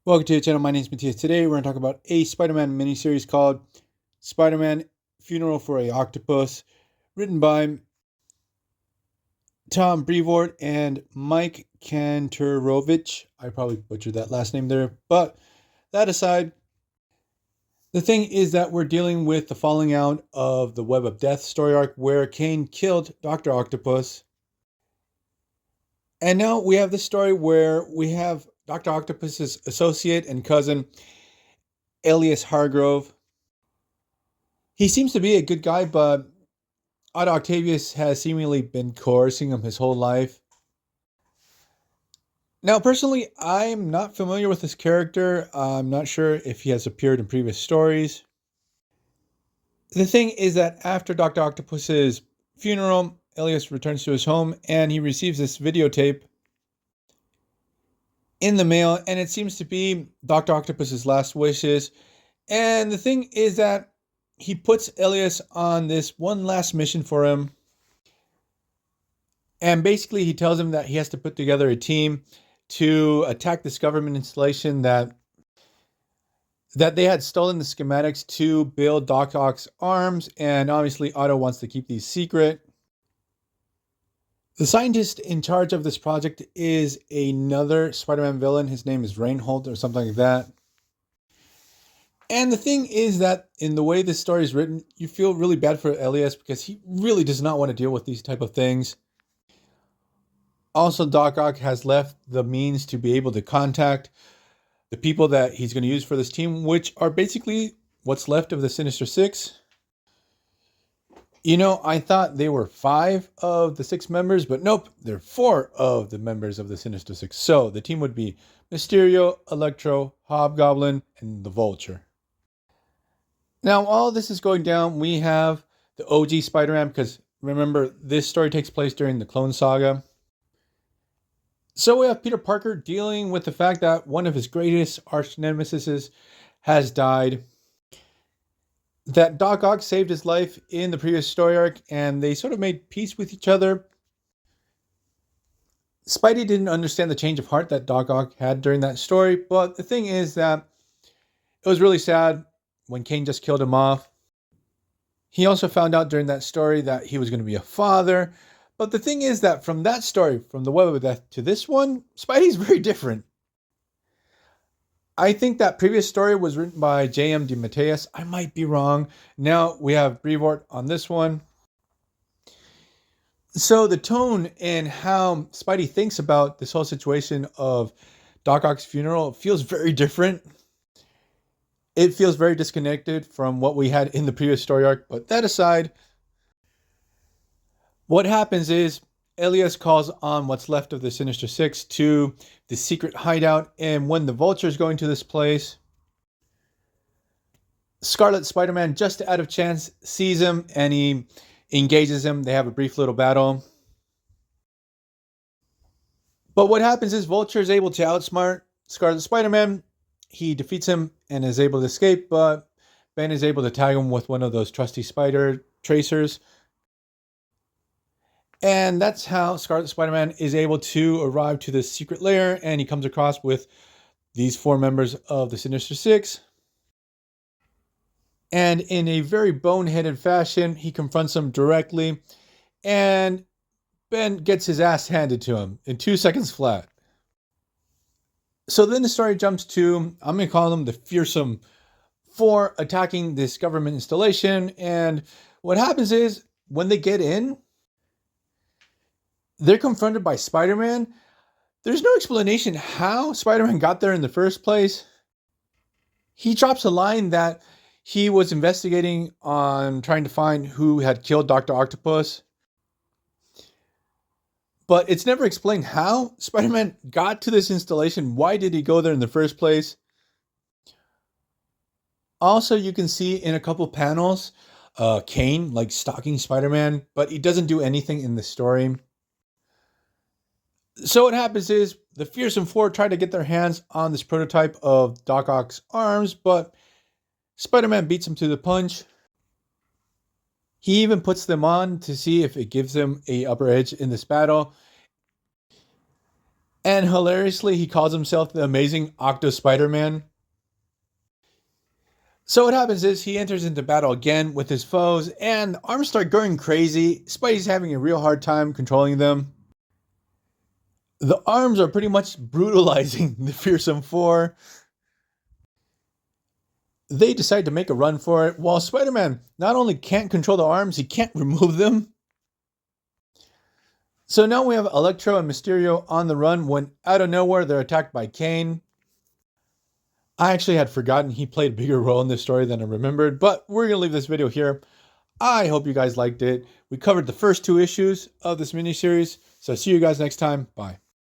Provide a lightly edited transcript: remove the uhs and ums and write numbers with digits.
Welcome to the channel. My name is Matthias. Today we're going to talk about a Spider-Man miniseries called Spider-Man Funeral for a Octopus, written by Tom Brevoort and Mike Kantarovich. I probably butchered that last name there, but that aside, the thing is that we're dealing with the falling out of the Web of Death story arc where Kane killed Dr. Octopus. And now we have this story where we have Dr. Octopus's associate and cousin, Alias Hargrove. He seems to be a good guy, but Otto Octavius has seemingly been coercing him his whole life. Now, personally, I'm not familiar with this character. I'm not sure if he has appeared in previous stories. The thing is that after Dr. Octopus's funeral, Alias returns to his home and he receives this videotape in the mail, and it seems to be Dr. Octopus's last wishes. And the thing is that he puts Alias on this one last mission for him. And basically he tells him that he has to put together a team to attack this government installation that they had stolen the schematics to build Doc Ock's arms. And obviously Otto wants to keep these secret. The scientist in charge of this project is another Spider-Man villain. His name is Reinhold or something like that. And the thing is that in the way this story is written, you feel really bad for Elias because he really does not want to deal with these type of things. Also, Doc Ock has left the means to be able to contact the people that he's going to use for this team, which are basically what's left of the Sinister Six. You know, I thought they were 5 of the 6 members, but nope, they're 4 of the members of the Sinister Six. So the team would be Mysterio, Electro, Hobgoblin, and the Vulture. Now, while this is going down, we have the OG Spider-Man, because remember, this story takes place during the Clone Saga. So we have Peter Parker dealing with the fact that one of his greatest arch nemesis has died. That Doc Ock saved his life in the previous story arc, and they sort of made peace with each other. Spidey didn't understand the change of heart that Doc Ock had during that story, but the thing is that it was really sad when Kane just killed him off. He also found out during that story that he was going to be a father. But the thing is that from that story, from the Web of Death to this one, Spidey's very different. I think that previous story was written by J.M. DeMatteis. I might be wrong. Now we have Brevoort on this one. So the tone and how Spidey thinks about this whole situation of Doc Ock's funeral feels very different. It feels very disconnected from what we had in the previous story arc. But that aside, what happens is Elias calls on what's left of the Sinister Six to the secret hideout. And when the Vulture is going to this place, Scarlet Spider-Man, just out of chance, sees him and he engages him. They have a brief little battle. But what happens is Vulture is able to outsmart Scarlet Spider-Man. He defeats him and is able to escape, but Ben is able to tag him with one of those trusty spider tracers. And that's how Scarlet Spider-Man is able to arrive to this secret lair, and he comes across with these 4 members of the Sinister Six. And in a very boneheaded fashion, he confronts them directly, and Ben gets his ass handed to him in 2 seconds flat. So then the story jumps to, I'm going to call them the Fearsome 4 attacking this government installation. And what happens is when they get in, they're confronted by Spider-Man. There's no explanation how Spider-Man got there in the first place. He drops a line that he was investigating on trying to find who had killed Dr. Octopus. But it's never explained how Spider-Man got to this installation. Why did he go there in the first place? Also, you can see in a couple panels, Kane like stalking Spider-Man, but he doesn't do anything in the story. So what happens is the Fearsome 4 try to get their hands on this prototype of Doc Ock's arms, but Spider-Man beats him to the punch. He even puts them on to see if it gives them an upper edge in this battle. And hilariously, he calls himself the amazing Octo-Spider-Man. So what happens is he enters into battle again with his foes, and the arms start going crazy. Spidey's having a real hard time controlling them. The arms are pretty much brutalizing the fearsome four. They decide to make a run for it, while Spider-Man not only can't control the arms, he can't remove them. So now we have Electro and Mysterio on the run when out of nowhere they're attacked by Kane. I actually had forgotten he played a bigger role in this story than I remembered, but we're going to leave this video here. I hope you guys liked it. We covered the first 2 issues of this miniseries, so see you guys next time. Bye.